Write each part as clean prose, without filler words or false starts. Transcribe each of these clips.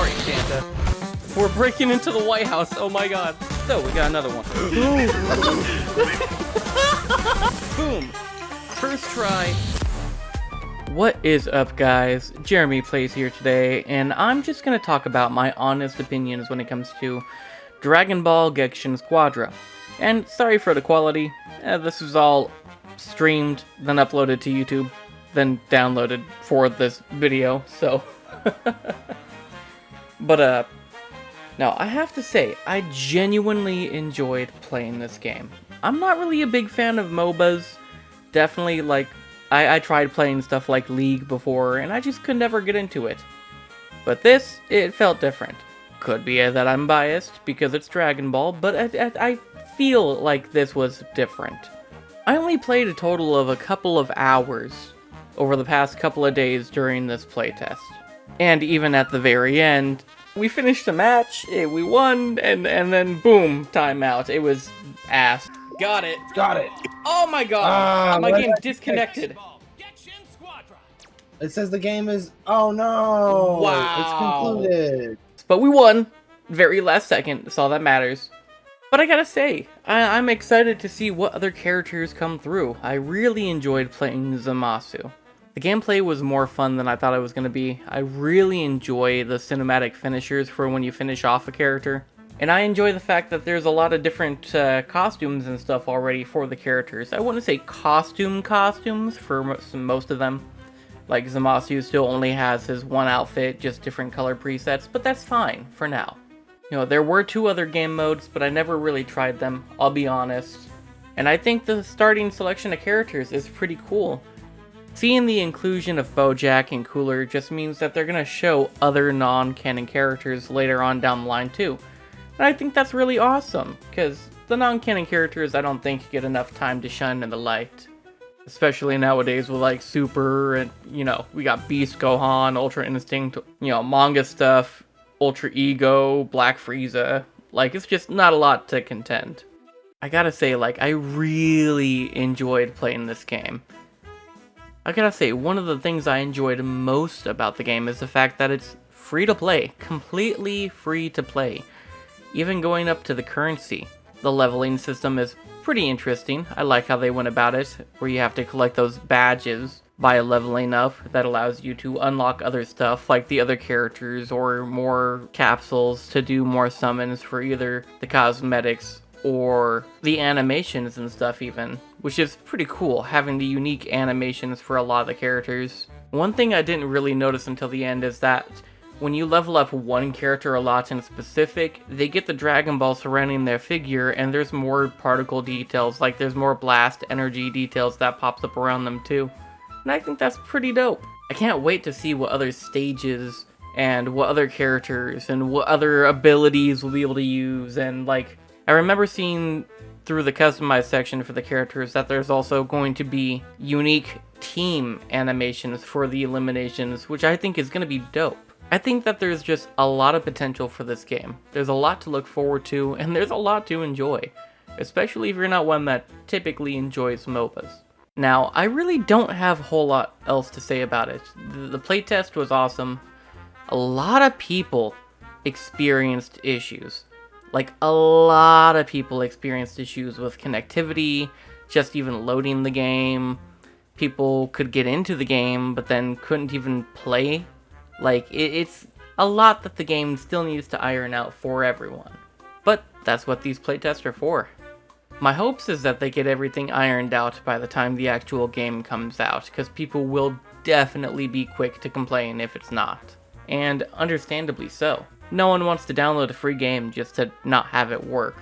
sorry, Santa. We're breaking into the White House, oh my god. So, we got another one. Boom! First try. What is up, guys? Jeremy Plays here today, and I'm just gonna talk about my honest opinions when it comes to Dragon Ball Gekishin Squadra. And sorry for the quality, this was all streamed, then uploaded to YouTube, then downloaded for this video, so... But, now, I have to say, I genuinely enjoyed playing this game. I'm not really a big fan of MOBAs. Definitely, like, I tried playing stuff like League before, and I just could never get into it. But this, it felt different. Could be that I'm biased, because it's Dragon Ball, but I feel like this was different. I only played a total of a couple of hours over the past couple of days during this playtest. And even at the very end, we finished the match, we won, and then boom, timeout. It was ass. Got it. Got it. Oh my god, my game disconnected. It says the game is... Oh no! Wow. It's concluded. But we won. Very last second, that's all that matters. But I gotta say, I'm excited to see what other characters come through. I really enjoyed playing Zamasu. The gameplay was more fun than I thought it was going to be. I really enjoy the cinematic finishers for when you finish off a character. And I enjoy the fact that there's a lot of different costumes and stuff already for the characters. I wouldn't say costumes for most of them. Like Zamasu still only has his one outfit, just different color presets, but that's fine for now. You know, there were 2 other game modes, but I never really tried them, I'll be honest. And I think the starting selection of characters is pretty cool. Seeing the inclusion of Bojack and Cooler just means that they're going to show other non-canon characters later on down the line too. And I think that's really awesome, because the non-canon characters I don't think get enough time to shine in the light. Especially nowadays with like Super and, you know, we got Beast Gohan, Ultra Instinct, you know, manga stuff, Ultra Ego, Black Frieza. Like, it's just not a lot to contend. I gotta say, like, I really enjoyed playing this game. I gotta say, one of the things I enjoyed most about the game is the fact that it's free to play. Completely free to play. Even going up to the currency. The leveling system is pretty interesting. I like how they went about it, where you have to collect those badges by leveling up. That allows you to unlock other stuff, like the other characters, or more capsules to do more summons for either the cosmetics or the animations and stuff even, which is pretty cool, having the unique animations for a lot of the characters. One thing I didn't really notice until the end is that when you level up one character a lot in specific, they get the Dragon Ball surrounding their figure, and there's more particle details, like there's more blast energy details that pops up around them too. And I think that's pretty dope. I can't wait to see what other stages and what other characters and what other abilities we'll be able to use, and like, I remember seeing through the customized section for the characters that there's also going to be unique team animations for the eliminations, which I think is going to be dope. I think that there's just a lot of potential for this game. There's a lot to look forward to, and there's a lot to enjoy, especially if you're not one that typically enjoys MOBAs. Now, I really don't have a whole lot else to say about it. The playtest was awesome. A lot of people experienced issues. Like, a lot of people experienced issues with connectivity, just even loading the game. People could get into the game, but then couldn't even play. Like, it's a lot that the game still needs to iron out for everyone. But that's what these playtests are for. My hopes is that they get everything ironed out by the time the actual game comes out, because people will definitely be quick to complain if it's not. And understandably so. No one wants to download a free game just to not have it work.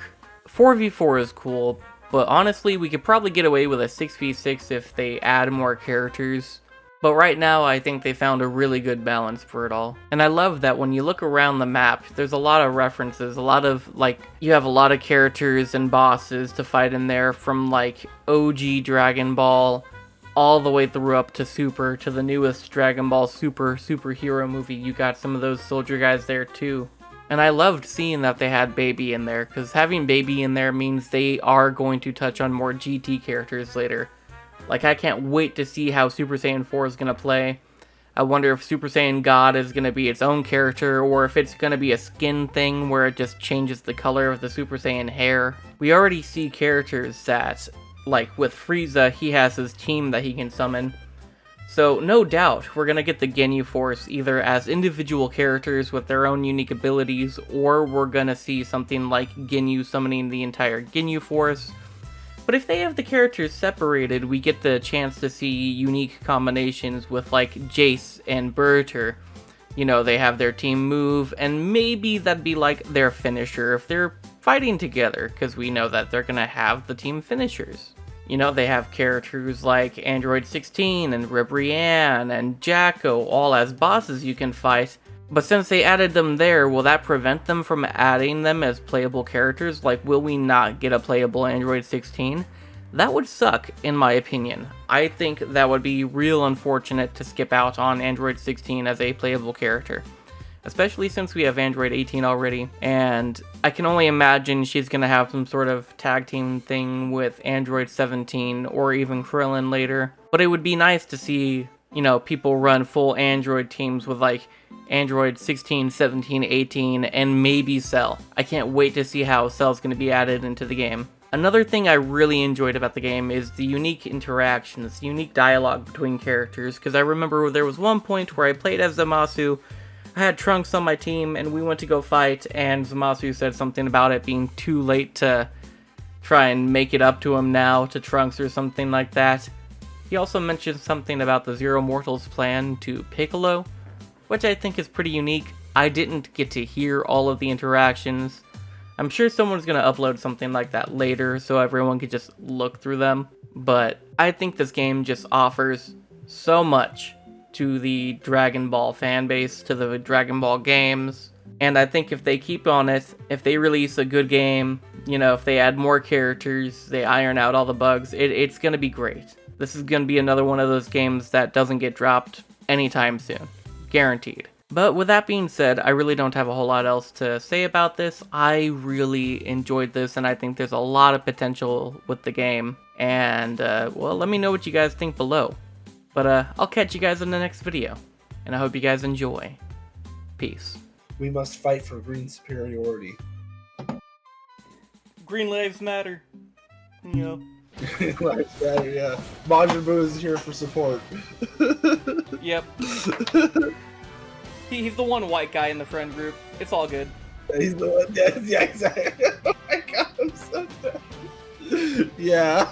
4v4 is cool, but honestly we could probably get away with a 6v6 if they add more characters. But right now I think they found a really good balance for it all. And I love that when you look around the map, there's a lot of references, a lot of, like, you have a lot of characters and bosses to fight in there, from like OG Dragon Ball all the way through up to Super, to the newest Dragon Ball superhero movie. You got some of those soldier guys there too. And I loved seeing that they had Baby in there, because having Baby in there means they are going to touch on more GT characters later. Like, I can't wait to see how Super Saiyan 4 is going to play. I wonder if Super Saiyan God is going to be its own character, or if it's going to be a skin thing where it just changes the color of the Super Saiyan hair. We already see characters that, like with Frieza, he has his team that he can summon. So no doubt, we're going to get the Ginyu Force either as individual characters with their own unique abilities, or we're going to see something like Ginyu summoning the entire Ginyu Force. But if they have the characters separated, we get the chance to see unique combinations with like Jace and Berter. You know, they have their team move, and maybe that'd be like their finisher if they're fighting together, because we know that they're gonna have the team finishers. You know, they have characters like Android 16 and Ribrianne and Jacko, all as bosses you can fight. But since they added them there, will that prevent them from adding them as playable characters? Like, will we not get a playable Android 16? That would suck, in my opinion. I think that would be real unfortunate to skip out on Android 16 as a playable character. Especially since we have Android 18 already, and I can only imagine she's gonna have some sort of tag team thing with Android 17 or even Krillin later. But it would be nice to see, you know, people run full Android teams with like Android 16, 17, 18, and maybe Cell. I can't wait to see how Cell's going to be added into the game. Another thing I really enjoyed about the game is the unique interactions, the unique dialogue between characters, because I remember there was one point where I played as Zamasu, I had Trunks on my team, and we went to go fight, and Zamasu said something about it being too late to try and make it up to him now, to Trunks or something like that. He also mentioned something about the Zero Mortals plan to Piccolo, which I think is pretty unique. I didn't get to hear all of the interactions. I'm sure someone's going to upload something like that later so everyone could just look through them. But I think this game just offers so much to the Dragon Ball fanbase, to the Dragon Ball games. And I think if they keep on it, if they release a good game, you know, if they add more characters, they iron out all the bugs, it's going to be great. This is going to be another one of those games that doesn't get dropped anytime soon. Guaranteed. But with that being said, I really don't have a whole lot else to say about this. I really enjoyed this, and I think there's a lot of potential with the game. And, well, let me know what you guys think below. But, I'll catch you guys in the next video. And I hope you guys enjoy. Peace. We must fight for green superiority. Green lives matter. You know. Right, yeah. Majin Buu is here for support. Yep. He's the one white guy in the friend group. It's all good. He's the one. Yeah, exactly. Oh my god, I'm so dead. Yeah.